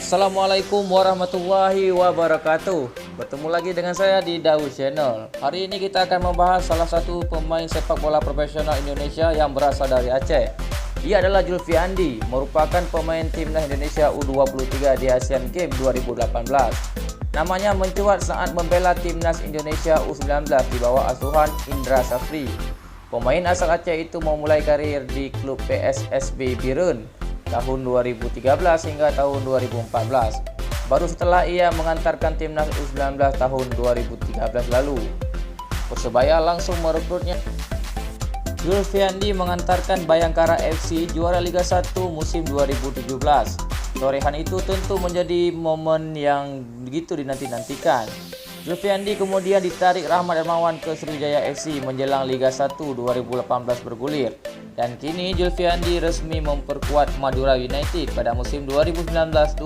Assalamualaikum warahmatullahi wabarakatuh. Bertemu lagi dengan saya di Daud Channel. Hari ini kita akan membahas salah satu pemain sepak bola profesional Indonesia yang berasal dari Aceh. Ia adalah Julfiandi, merupakan pemain timnas Indonesia U23 di Asian Games 2018. Namanya mencuat saat membela timnas Indonesia U19 di bawah asuhan Indra Safri. Pemain asal Aceh itu memulai karir di klub PSSB Birun tahun 2013 hingga tahun 2014. Baru setelah ia mengantarkan timnas U19 tahun 2013 lalu, Persebaya langsung merekrutnya. Julfiandi mengantarkan Bayangkara FC juara Liga 1 musim 2017. Torehan itu tentu menjadi momen yang begitu dinanti-nantikan. Julfiandi kemudian ditarik Rahmat Darmawan ke Sriwijaya FC menjelang Liga 1 2018 bergulir. Dan kini Julfiandi resmi memperkuat Madura United pada musim 2019-2020.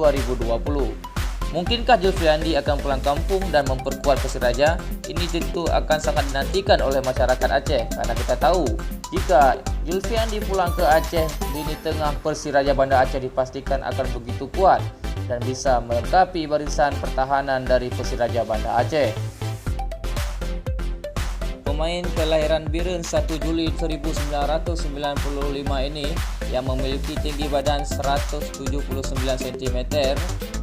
Mungkinkah Julfiandi akan pulang kampung dan memperkuat Persiraja? Ini tentu akan sangat dinantikan oleh masyarakat Aceh, karena kita tahu jika Julfiandi pulang ke Aceh, lini tengah Persiraja Banda Aceh dipastikan akan begitu kuat dan bisa melengkapi barisan pertahanan dari Persiraja Banda Aceh. Pemain kelahiran Birun 1 Juli 1995 ini yang memiliki tinggi badan 179 cm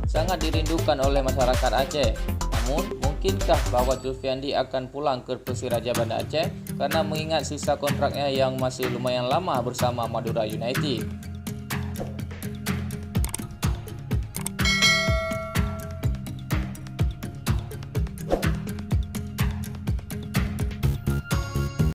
sangat dirindukan oleh masyarakat Aceh. Namun, mungkinkah bahwa Julfiandi akan pulang ke Persiraja Banda Aceh karena mengingat sisa kontraknya yang masih lumayan lama bersama Madura United?